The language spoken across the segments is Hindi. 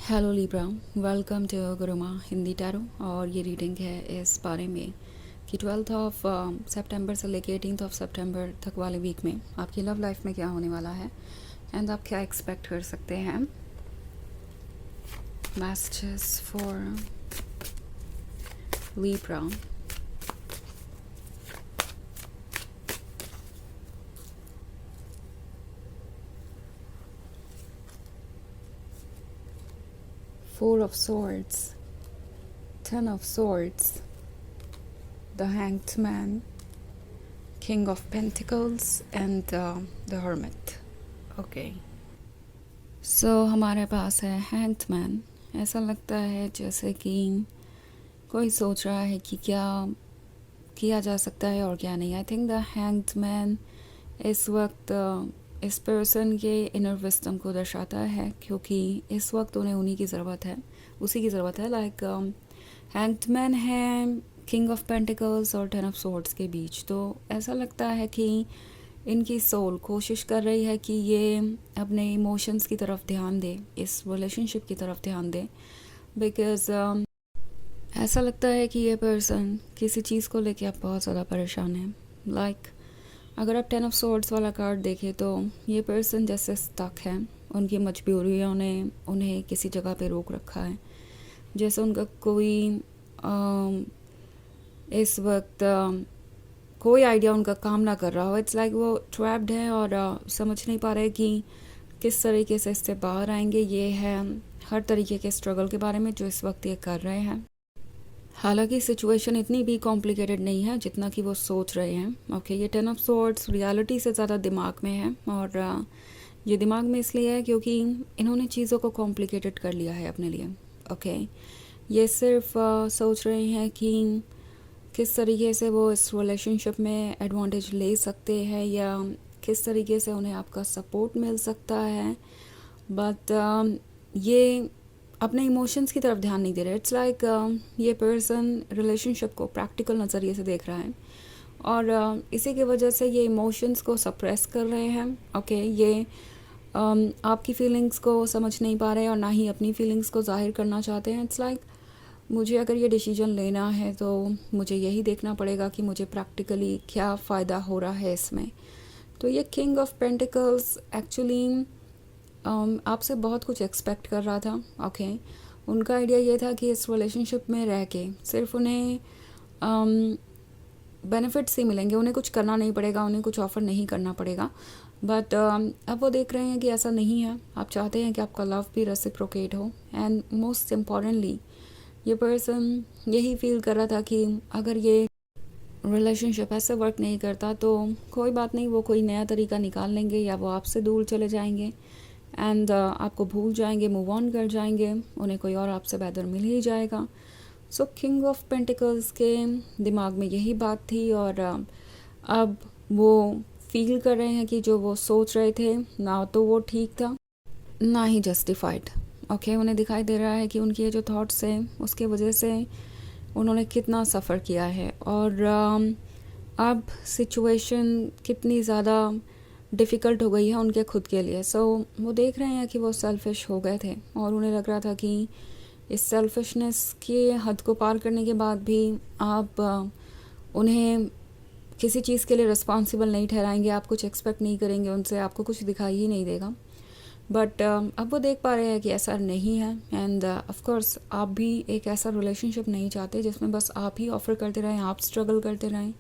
Hello Libra, welcome to Guruma Hindi tarot. और ये रीडिंग है इस बारे में कि 12 ऑफ सितंबर से लेके 18 ऑफ सितंबर तक वाले वीक में आपकी लव लाइफ में क्या होने वाला है एंड आप क्या एक्सपेक्ट कर सकते हैं। Messages for Libra. Four of Swords, Ten of Swords, the Hanged Man, King of Pentacles and the Hermit. Okay. So हमारे पास है Hanged Man। ऐसा लगता है जैसे कि कोई सोच रहा है कि क्या किया जा सकता है और क्या नहीं। I think the hanged man इस वक्त इस पर्सन के इनर विस्डम को दर्शाता है, क्योंकि इस वक्त उन्हें उन्हीं की ज़रूरत है, उसी की ज़रूरत है। लाइक हैंग्ड मैन है किंग ऑफ पेंटिकल्स और 10 ऑफ सोर्ड्स के बीच। तो ऐसा लगता है कि इनकी सोल कोशिश कर रही है कि ये अपने इमोशंस की तरफ ध्यान दे, इस रिलेशनशिप की तरफ ध्यान दे, बिकॉज़ ऐसा लगता है कि ये पर्सन किसी चीज़ को लेके आप बहुत ज़्यादा परेशान है। लाइक अगर आप 10 ऑफ सोर्ड्स वाला कार्ड देखें तो ये पर्सन जैसे स्टक है, उनकी मजबूरियों ने उन्हें किसी जगह पे रोक रखा है, जैसे उनका कोई इस वक्त कोई आइडिया उनका काम ना कर रहा हो। इट्स लाइक वो ट्रैप्ड है और समझ नहीं पा रहे कि किस तरीके से इससे बाहर आएंगे। ये है हर तरीके के स्ट्रगल के बारे में जो इस वक्त ये कर रहे हैं। हालांकि सिचुएशन इतनी भी कॉम्प्लिकेटेड नहीं है जितना कि वो सोच रहे हैं। ओके, ये 10 ऑफ सोर्ड्स रियलिटी से ज़्यादा दिमाग में है, और ये दिमाग में इसलिए है क्योंकि इन्होंने चीज़ों को कॉम्प्लिकेटेड कर लिया है अपने लिए। ओके, ये सिर्फ सोच रहे हैं कि किस तरीके से वो इस रिलेशनशिप में एडवांटेज ले सकते हैं या किस तरीके से उन्हें आपका सपोर्ट मिल सकता है, बट ये अपने इमोशंस की तरफ ध्यान नहीं दे रहे। इट्स लाइक ये पर्सन रिलेशनशिप को प्रैक्टिकल नज़रिए से देख रहा है, और इसी की वजह से ये इमोशंस को सप्रेस कर रहे हैं। ओके, ये आपकी फीलिंग्स को समझ नहीं पा रहे और ना ही अपनी फीलिंग्स को जाहिर करना चाहते हैं। इट्स लाइक मुझे अगर ये डिसीजन लेना है तो मुझे यही देखना पड़ेगा कि मुझे प्रैक्टिकली क्या फ़ायदा हो रहा है इसमें। तो ये किंग ऑफ पेंटिकल्स एक्चुअली आपसे बहुत कुछ एक्सपेक्ट कर रहा था। ओके, उनका आइडिया ये था कि इस रिलेशनशिप में रह के सिर्फ उन्हें बेनिफिट्स ही मिलेंगे, उन्हें कुछ करना नहीं पड़ेगा, उन्हें कुछ ऑफ़र नहीं करना पड़ेगा। बट अब वो देख रहे हैं कि ऐसा नहीं है। आप चाहते हैं कि आपका लव भी रेसिप्रोकेट हो, एंड मोस्ट इम्पॉर्टेंटली ये पर्सन यही फील कर रहा था कि अगर ये रिलेशनशिप ऐसे वर्क नहीं करता तो कोई बात नहीं, वो कोई नया तरीका निकाल लेंगे या वो आपसे दूर चले जाएंगे एंड आपको भूल जाएंगे, मूव ऑन कर जाएंगे, उन्हें कोई और आपसे बेहतर मिल ही जाएगा। सो किंग ऑफ पेंटिकल्स के दिमाग में यही बात थी, और अब वो फील कर रहे हैं कि जो वो सोच रहे थे ना तो वो ठीक था ना ही जस्टिफाइड। ओके, उन्हें दिखाई दे रहा है कि उनके ये जो थॉट्स हैं उसके वजह से उन्होंने कितना सफ़र किया है, और अब सिचुएशन कितनी ज़्यादा डिफ़िकल्ट हो गई है उनके खुद के लिए। सो वो देख रहे हैं कि वो सेल्फ़िश हो गए थे, और उन्हें लग रहा था कि इस सेल्फ़िशनेस के हद को पार करने के बाद भी आप उन्हें किसी चीज़ के लिए रिस्पॉन्सिबल नहीं ठहराएंगे, आप कुछ एक्सपेक्ट नहीं करेंगे उनसे, आपको कुछ दिखाई ही नहीं देगा। बट अब वो देख पा रहे हैं कि ऐसा नहीं है, एंड ऑफ कोर्स आप भी एक ऐसा रिलेशनशिप नहीं चाहते जिसमें बस आप ही ऑफ़र करते रहें, आप स्ट्रगल करते रहें।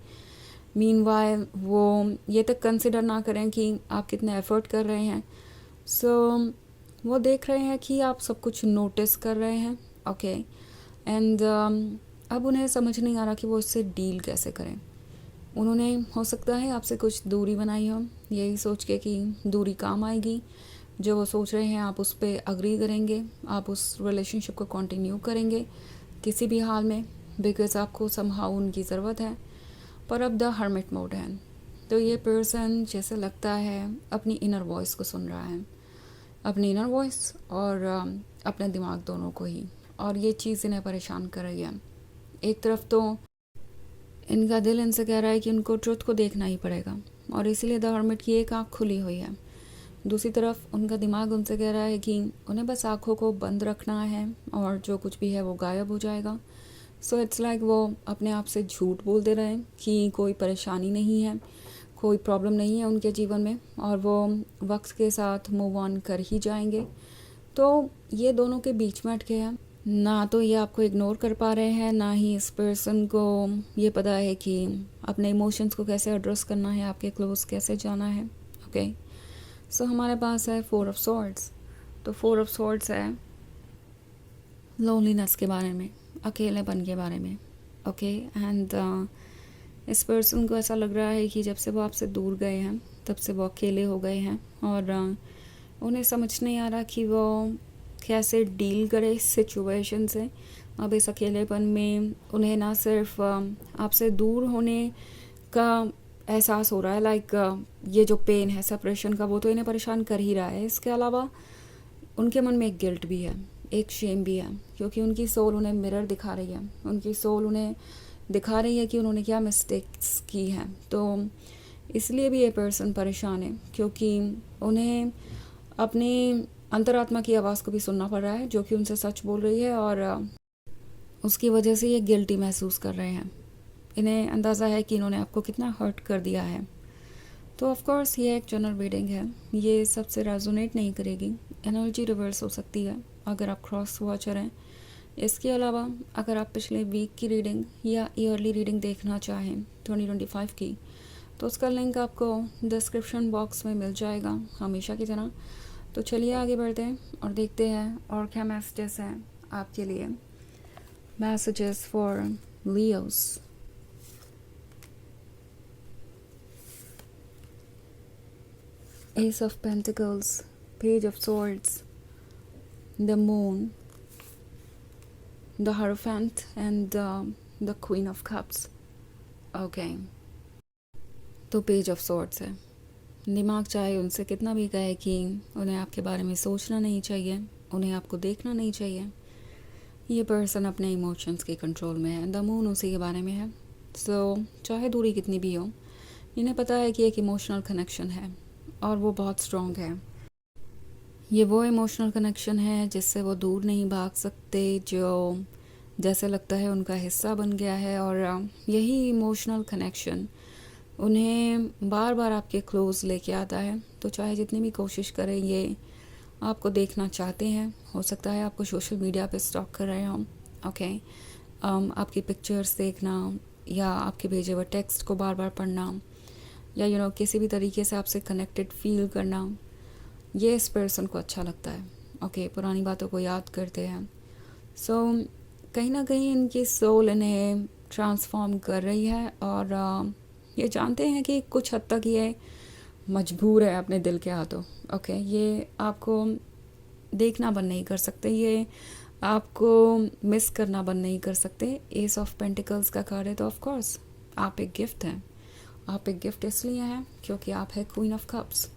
मीनवाइल वो ये तक कंसिडर ना करें कि आप कितने एफ़र्ट कर रहे हैं। सो वो देख रहे हैं कि आप सब कुछ नोटिस कर रहे हैं। ओके, एंड अब उन्हें समझ नहीं आ रहा कि वो इससे डील कैसे करें। उन्होंने हो सकता है आपसे कुछ दूरी बनाई हो, यही सोच के कि दूरी काम आएगी। जो वो सोच रहे हैं आप उस पर अग्री करेंगे, आप उस रिलेशनशिप को कंटिन्यू करेंगे किसी भी हाल में, बिकॉज़ आपको समहाउ उनकी ज़रूरत है। पर अब द हर्मिट मोड है, तो ये पर्सन जैसे लगता है अपनी इनर वॉइस को सुन रहा है, अपनी इनर वॉइस और अपने दिमाग दोनों को ही, और ये चीज़ इन्हें परेशान कर रही है। एक तरफ तो इनका दिल इनसे कह रहा है कि उनको ट्रुथ को देखना ही पड़ेगा, और इसीलिए द हर्मिट की एक आँख खुली हुई है, दूसरी तरफ उनका दिमाग उनसे कह रहा है कि उन्हें बस आँखों को बंद रखना है और जो कुछ भी है वो गायब हो जाएगा। सो इट्स लाइक वो अपने आप से झूठ बोल दे रहे हैं कि कोई परेशानी नहीं है, कोई प्रॉब्लम नहीं है उनके जीवन में, और वो वक्त के साथ मूव ऑन कर ही जाएंगे। तो ये दोनों के बीच में अटके हैं। ना तो ये आपको इग्नोर कर पा रहे हैं, ना ही इस पर्सन को ये पता है कि अपने इमोशंस को कैसे एड्रेस करना है, आपके क्लोज कैसे जाना है। ओके, सो हमारे पास है 4 ऑफ सॉर्ड्स। तो 4 ऑफ सॉर्ड्स है लोनलीनेस के बारे में, अकेलेपन के बारे में। ओके, एंड इस पर्सन को ऐसा लग रहा है कि जब से वो आपसे दूर गए हैं तब से वो अकेले हो गए हैं, और उन्हें समझ नहीं आ रहा कि वो कैसे डील करे इस सिचुएशन से। अब इस अकेलेपन में उन्हें ना सिर्फ आपसे दूर होने का एहसास हो रहा है, लाइक ये जो पेन है सेपरेशन का वो तो इन्हें परेशान कर ही रहा है, इसके अलावा उनके मन में एक गिल्ट भी है, एक शेम भी है, क्योंकि उनकी सोल उन्हें मिरर दिखा रही है। उनकी सोल उन्हें दिखा रही है कि उन्होंने क्या मिस्टेक्स की हैं। तो इसलिए भी ये पर्सन परेशान है, क्योंकि उन्हें अपनी अंतरात्मा की आवाज़ को भी सुनना पड़ रहा है जो कि उनसे सच बोल रही है, और उसकी वजह से ये गिल्टी महसूस कर रहे हैं। इन्हें अंदाज़ा है कि इन्होंने आपको कितना हर्ट कर दिया है। तो ऑफ कोर्स ये एक जनरल रीडिंग है, ये सबसे रेजोनेट नहीं करेगी, एनर्जी रिवर्स हो सकती है अगर आप क्रॉस वॉचर हैं। इसके अलावा अगर आप पिछले वीक की रीडिंग या ईयरली रीडिंग देखना चाहें 2025 की, तो उसका लिंक आपको डिस्क्रिप्शन बॉक्स में मिल जाएगा हमेशा की तरह। तो चलिए आगे बढ़ते हैं और देखते हैं और क्या मैसेजेस हैं आपके लिए। Messages for Leos. Ace of Pentacles, Page of Swords, the Moon, the Hierophant and the Queen of Cups. Okay. तो पेज ऑफ सॉर्ड्स है। दिमाग चाहे उनसे कितना भी कहे कि उन्हें आपके बारे में सोचना नहीं चाहिए, उन्हें आपको देखना नहीं चाहिए, ये पर्सन अपने इमोशंस के कंट्रोल में है। द मून उसी के बारे में है। सो चाहे दूरी कितनी भी हो, इन्हें पता है कि एक इमोशनल कनेक्शन है और वो बहुत स्ट्रॉन्ग है। ये वो इमोशनल कनेक्शन है जिससे वो दूर नहीं भाग सकते, जो जैसे लगता है उनका हिस्सा बन गया है, और यही इमोशनल कनेक्शन उन्हें बार बार आपके क्लोज लेके आता है। तो चाहे जितनी भी कोशिश करें, ये आपको देखना चाहते हैं। हो सकता है आपको सोशल मीडिया पे स्टॉक कर रहे हों, ओके, आपकी पिक्चर्स देखना या आपके भेजे हुए टेक्स्ट को बार बार पढ़ना, या किसी भी तरीके से आपसे कनेक्टेड फील करना, ये इस पर्सन को अच्छा लगता है। ओके, पुरानी बातों को याद करते हैं। सो कहीं ना कहीं इनकी सोल इन्हें ट्रांसफॉर्म कर रही है, और ये जानते हैं कि कुछ हद तक ये मजबूर है अपने दिल के हाथों। ओके, ये आपको देखना बंद नहीं कर सकते, ये आपको मिस करना बंद नहीं कर सकते। एस ऑफ पेंटिकल्स का कार्ड है, तो ऑफ कोर्स आप एक गिफ्ट हैं। आप एक गिफ्ट इसलिए हैं क्योंकि आप है queen of cups,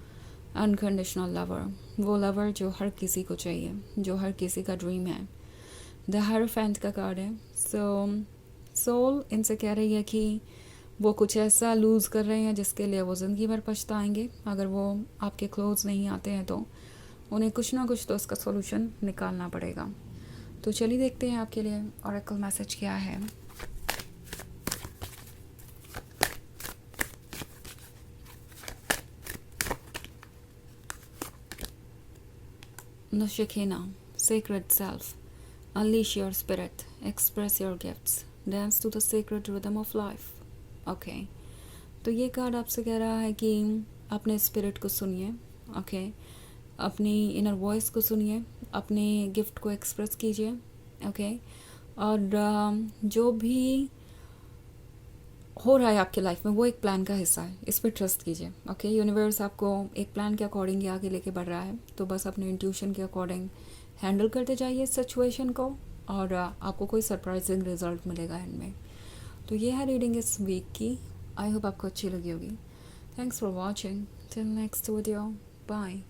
unconditional lover, वो लवर जो हर किसी को चाहिए, जो हर किसी का ड्रीम है। द हायरोफेंट का कार्ड है। सो सोल इनसे कह रही है कि वो कुछ ऐसा लूज़ कर रहे हैं जिसके लिए वो ज़िंदगी भर पछताएंगे। अगर वो आपके क्लोज नहीं आते हैं तो उन्हें कुछ ना कुछ तो इसका सॉल्यूशन निकालना पड़ेगा। तो चलिए देखते हैं आपके लिए ऑरेकल मैसेज क्या है। The Shekinah, sacred self, unleash your spirit, express your gifts, dance to the sacred rhythm of life. Okay, तो ये कार्ड आपसे कह रहा है कि अपने स्पिरिट को सुनिए, ओके, अपनी इनर वॉइस को सुनिए, अपने गिफ्ट को एक्सप्रेस कीजिए, ओके, और जो भी हो रहा है आपके लाइफ में वो एक प्लान का हिस्सा है, इस पर ट्रस्ट कीजिए। ओके, यूनिवर्स आपको एक प्लान के अकॉर्डिंग ही आगे लेके बढ़ रहा है, तो बस अपने इंट्यूशन के अकॉर्डिंग हैंडल करते जाइए इस सिचुएशन को, और आपको कोई सरप्राइजिंग रिजल्ट मिलेगा इनमें। तो ये है रीडिंग इस वीक की। आई होप आपको अच्छी लगी होगी। Thanks for watching. Till next video, bye.